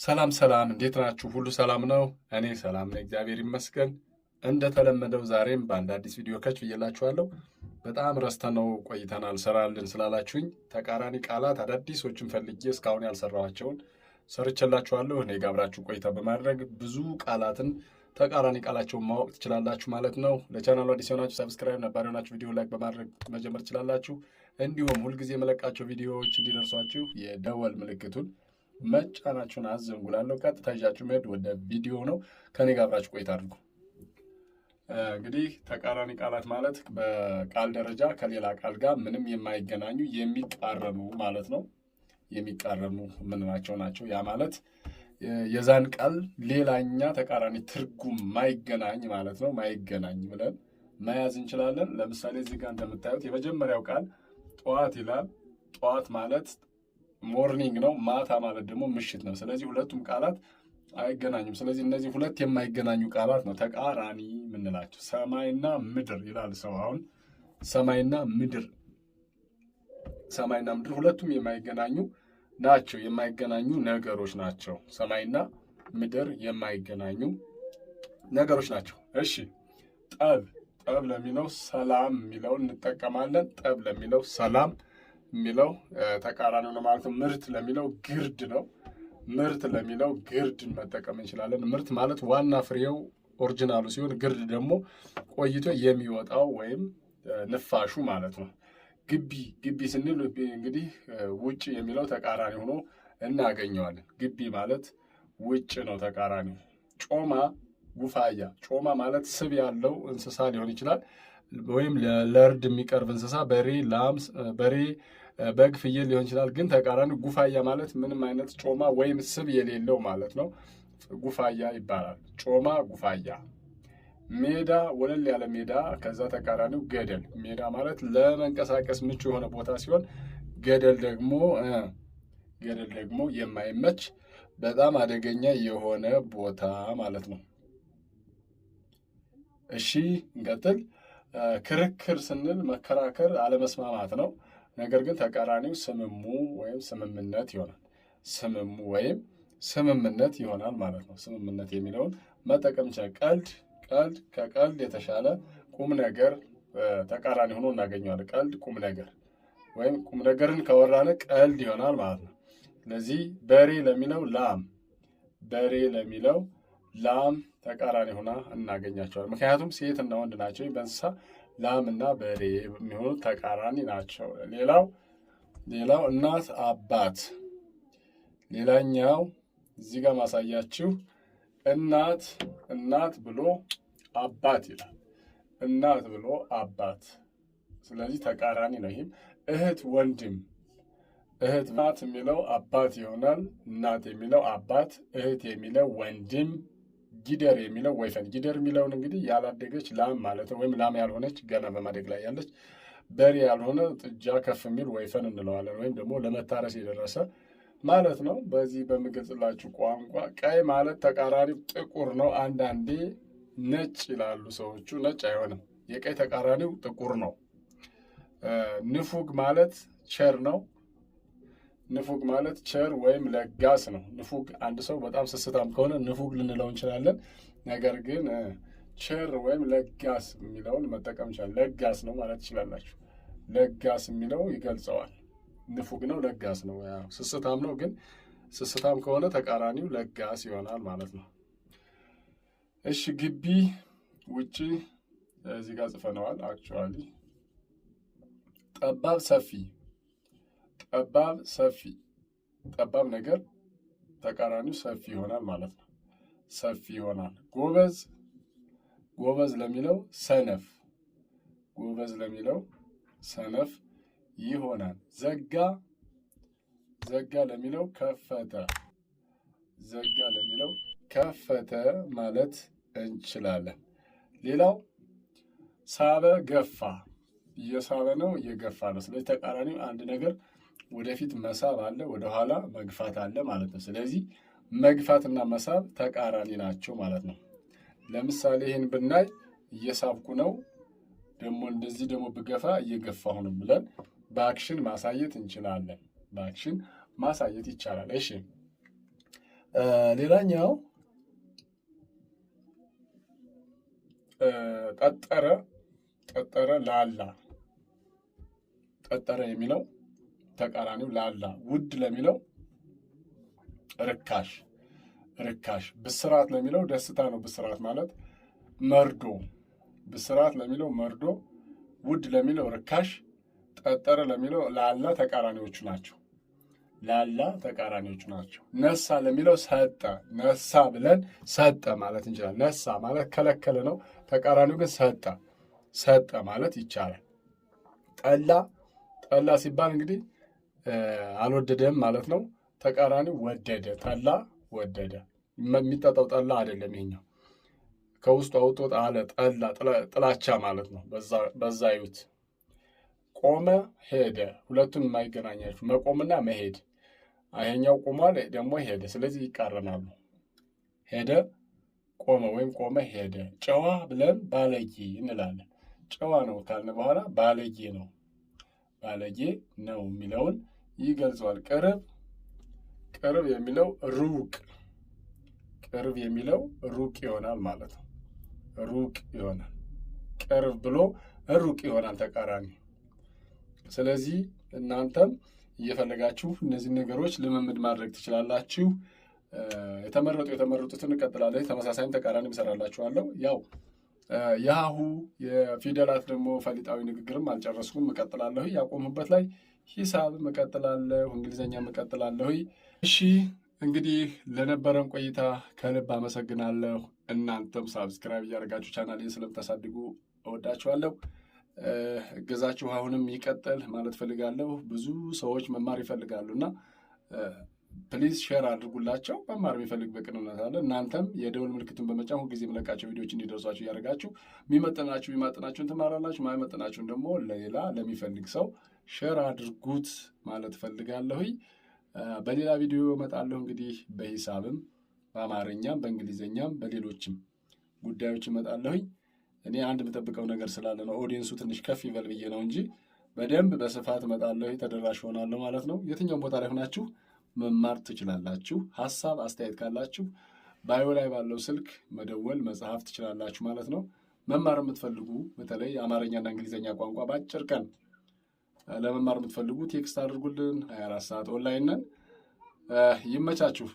ሰላም ሰላም፣ እንዴት ናችሁ? ሁሉ ሰላም ነው? እኔ ሰላም ነኝ፣ እግዚአብሔር ይመስገን። እንደተለመደው ዛሬም በአንድ አዲስ ቪዲዮ ከች ብዬላችኋለሁ። በጣም ረስተነው ቆይተናል ስራልን ስላላችሁኝ ተቃራኒ ቃላት አዳዲሶችን ፈልጌ እስካሁን ያልሰራኋቸውን ሰርቼላችኋለሁ። እኔ ጋር አብራችሁ ቆይታ በማድረግ ብዙ ቃላትን ተቃራኒ ቃላቸውን ማወቅ ትችላላችሁ ማለት ነው። ለቻናሉ አዲስ የሆናችሁ ሰብስክራይብ፣ ነባር የሆናችሁ ቪዲዮ ላይክ በማድረግ መጀመር ትችላላችሁ። እንዲሁም ሁልጊዜ የመለቃቸው ቪዲዮዎች እንዲደርሷችሁ የደወል ምልክቱን መጫናችሁን አዘንጉላለሁ። ቀጥታ ይዣችሁ መሄድ ወደ ቪዲዮ ነው። ከኔ ጋር አብራችሁ ቆይታ አድርጉ። እንግዲህ ተቃራኒ ቃላት ማለት በቃል ደረጃ ከሌላ ቃል ጋር ምንም የማይገናኙ የሚቃረኑ ማለት ነው። የሚቃረኑ የምንላቸው ናቸው። ያ ማለት የዛን ቃል ሌላኛ ተቃራኒ ትርጉም ማይገናኝ ማለት ነው። ማይገናኝ ብለን መያዝ እንችላለን። ለምሳሌ እዚህ ጋር እንደምታዩት የመጀመሪያው ቃል ጠዋት ይላል። ጠዋት ማለት ሞርኒንግ ነው። ማታ ማለት ደግሞ ምሽት ነው። ስለዚህ ሁለቱም ቃላት አይገናኙም። ስለዚህ እነዚህ ሁለት የማይገናኙ ቃላት ነው ተቃራኒ የምንላቸው። ሰማይና ምድር ይላል ሰው። አሁን ሰማይና ምድር ሁለቱም የማይገናኙ ናቸው። የማይገናኙ ነገሮች ናቸው። ሰማይና ምድር የማይገናኙ ነገሮች ናቸው። እሺ፣ ጠብ ለሚለው ሰላም የሚለውን እንጠቀማለን። ጠብ ለሚለው ሰላም የሚለው ተቃራኒ ነው ማለት ነው። ምርት ለሚለው ግርድ ነው። ምርት ለሚለው ግርድን መጠቀም እንችላለን። ምርት ማለት ዋና ፍሬው ኦሪጂናሉ ሲሆን ግርድ ደግሞ ቆይቶ የሚወጣው ወይም ንፋሹ ማለት ነው። ግቢ ስንል እንግዲህ ውጭ የሚለው ተቃራኒ ሆኖ እናገኘዋለን። ግቢ ማለት ውጭ ነው ተቃራኒው። ጮማ፣ ጉፋያ። ጮማ ማለት ስብ ያለው እንስሳ ሊሆን ይችላል ወይም ለእርድ የሚቀርብ እንስሳ በሬ፣ በግ፣ ፍየል ሊሆን ይችላል። ግን ተቃራኒው ጉፋያ ማለት ምንም አይነት ጮማ ወይም ስብ የሌለው ማለት ነው። ጉፋያ ይባላል። ጮማ፣ ጉፋያ። ሜዳ፣ ወለል ያለ ሜዳ። ከዛ ተቃራኒው ገደል። ሜዳ ማለት ለመንቀሳቀስ ምቹ የሆነ ቦታ ሲሆን ገደል ደግሞ የማይመች በጣም አደገኛ የሆነ ቦታ ማለት ነው። እሺ እንቀጥል። ክርክር ስንል መከራከር፣ አለመስማማት ነው። ነገር ግን ተቃራኒው ስምሙ ወይም ስምምነት ይሆናል። ስምሙ ወይም ስምምነት ይሆናል ማለት ነው። ስምምነት የሚለውን መጠቀም ይችላል። ቀልድ ከቀልድ የተሻለ ቁም ነገር ተቃራኒ ሆኖ እናገኘዋለን። ቀልድ ቁም ነገር ወይም ቁም ነገርን ከወራነ ቀልድ ይሆናል ማለት ነው። ስለዚህ በሬ ለሚለው ላም ተቃራኒ ሆና እናገኛቸዋለን። ምክንያቱም ሴትና ወንድ ናቸው። በእንስሳ ላም እና በሬ የሚሆኑ ተቃራኒ ናቸው። ሌላው እናት፣ አባት። ሌላኛው እዚህ ጋር ማሳያችሁ እናት ብሎ አባት ይላል። እናት ብሎ አባት። ስለዚህ ተቃራኒ ነው። ይህም እህት፣ ወንድም። እናት የሚለው አባት ይሆናል። እናት የሚለው አባት፣ እህት የሚለው ወንድም፣ ጊደር የሚለው ወይፈን። ጊደር የሚለውን እንግዲህ ያላደገች ላም ማለት ነው፣ ወይም ላም ያልሆነች ገና በማደግ ላይ ያለች። በሬ ያልሆነ ጥጃ ከፍ የሚል ወይፈን እንለዋለን፣ ወይም ደግሞ ለመታረስ የደረሰ ማለት ነው። በዚህ በምገልጽላችሁ ቋንቋ ቀይ ማለት ተቃራኒው ጥቁር ነው። አንዳንዴ ነጭ ይላሉ ሰዎቹ። ነጭ አይሆንም። የቀይ ተቃራኒው ጥቁር ነው። ንፉግ ማለት ቸር ነው። ንፉግ ማለት ቸር ወይም ለጋስ ነው። ንፉግ አንድ ሰው በጣም ስስታም ከሆነ ንፉግ ልንለው እንችላለን። ነገር ግን ቸር ወይም ለጋስ የሚለውን መጠቀም ይችላል። ለጋስ ነው ማለት ትችላላችሁ። ለጋስ የሚለው ይገልጸዋል። ንፉግ ነው፣ ለጋስ ነው። ስስታም ነው፣ ግን ስስታም ከሆነ ተቃራኒው ለጋስ ይሆናል ማለት ነው። እሺ፣ ግቢ፣ ውጪ እዚህ ጋር ጽፈነዋል። አክቹዋሊ ጠባብ፣ ሰፊ። ጠባብ ነገር ተቃራኒው ሰፊ ይሆናል ማለት ነው። ሰፊ ይሆናል። ጎበዝ ለሚለው ሰነፍ ይሆናል። ዘጋ ለሚለው ከፈተ ማለት እንችላለን። ሌላው ሳበ፣ ገፋ። እየሳበ ነው፣ እየገፋ ነው። ስለዚህ ተቃራኒው አንድ ነገር ወደፊት መሳብ አለ፣ ወደኋላ መግፋት አለ ማለት ነው። ስለዚህ መግፋትና መሳብ ተቃራኒ ናቸው ማለት ነው። ለምሳሌ ይህን ብናይ እየሳብኩ ነው፣ ደግሞ እንደዚህ ደግሞ ብገፋ እየገፋሁ ነው ብለን በአክሽን ማሳየት እንችላለን። በአክሽን ማሳየት ይቻላል። እሺ፣ ሌላኛው ጠጠረ ላላ። ጠጠረ የሚለው ተቃራኒው ላላ። ውድ ለሚለው ርካሽ። ብስራት ለሚለው ደስታ ነው። ብስራት ማለት መርዶ። ብስራት ለሚለው መርዶ፣ ውድ ለሚለው ርካሽ፣ ጠጠረ ለሚለው ላላ ተቃራኒዎቹ ናቸው። ነሳ ለሚለው ሰጠ። ነሳ ብለን ሰጠ ማለት እንችላለን። ነሳ ማለት ከለከለ ነው። ተቃራኒው ግን ሰጠ ማለት ይቻላል። ጠላ ሲባል እንግዲህ አልወደደም ማለት ነው። ተቃራኒው ወደደ። ጠላ ወደደ። የሚጠጣው ጠላ አይደለም። ይሄኛው ከውስጡ አውጦ ጣለ። ጠላ ጥላቻ ማለት ነው። በዛ ይዩት። ቆመ ሄደ። ሁለቱም የማይገናኛችሁ መቆምና መሄድ። ይሄኛው ቆሟል፣ ደግሞ ሄደ። ስለዚህ ይቃረናሉ። ሄደ ቆመ፣ ወይም ቆመ ሄደ። ጨዋ ብለን ባለጌ እንላለን። ጨዋ ነው ካልን በኋላ ባለጌ ነው የሚለውን ይገልጸዋል። ቅርብ የሚለው ሩቅ ይሆናል ማለት ነው። ሩቅ ይሆናል። ቅርብ ብሎ ሩቅ ይሆናል ተቃራኒ። ስለዚህ እናንተም እየፈለጋችሁ እነዚህ ነገሮች ልምምድ ማድረግ ትችላላችሁ። የተመረጡትን እቀጥላለሁ። ተመሳሳይም ተቃራኒ እሰራላችኋለሁ። ያው የሀሁ የፊደላት ደግሞ ፈሊጣዊ ንግግርም አልጨረስኩም፣ እቀጥላለሁ። ያቆምሁበት ላይ ሂሳብም እቀጥላለሁ፣ እንግሊዝኛም እቀጥላለሁ። እሺ እንግዲህ ለነበረን ቆይታ ከልብ አመሰግናለሁ። እናንተም ሳብስክራይብ እያደረጋችሁ ቻናሌን ስለምታሳድጉ እወዳችኋለሁ። እገዛችሁ አሁንም ይቀጥል ማለት ፈልጋለሁ። ብዙ ሰዎች መማር ይፈልጋሉ እና ፕሊዝ ሼር አድርጉላቸው። መማር የሚፈልግ በቅንነት አለ። እናንተም የደውል ምልክቱን በመጫን ሁልጊዜ የምለቃቸው ቪዲዮዎች እንዲደርሷችሁ እያደረጋችሁ የሚመጥናችሁን ትማራላችሁ፣ የማይመጥናችሁን ደግሞ ለሌላ ለሚፈልግ ሰው ሼር አድርጉት ማለት ፈልጋለሁ። በሌላ ቪዲዮ እመጣለሁ። እንግዲህ በሂሳብም በአማርኛም በእንግሊዝኛም በሌሎችም ጉዳዮች እመጣለሁ። እኔ አንድ የምጠብቀው ነገር ስላለ ነው። ኦዲየንሱ ትንሽ ከፍ ይበል ብዬ ነው እንጂ በደንብ በስፋት እመጣለሁ። ተደራሽ ሆናለሁ ማለት ነው። የትኛውም ቦታ ላይ ሆናችሁ መማር ትችላላችሁ። ሀሳብ አስተያየት ካላችሁ ባዮ ላይ ባለው ስልክ መደወል መጻፍ ትችላላችሁ ማለት ነው። መማር የምትፈልጉ በተለይ አማርኛና እንግሊዝኛ ቋንቋ በአጭር ቀን ለመማር የምትፈልጉ ቴክስት አድርጉልን። 24 ሰዓት ኦንላይን ነን። ይመቻችሁ።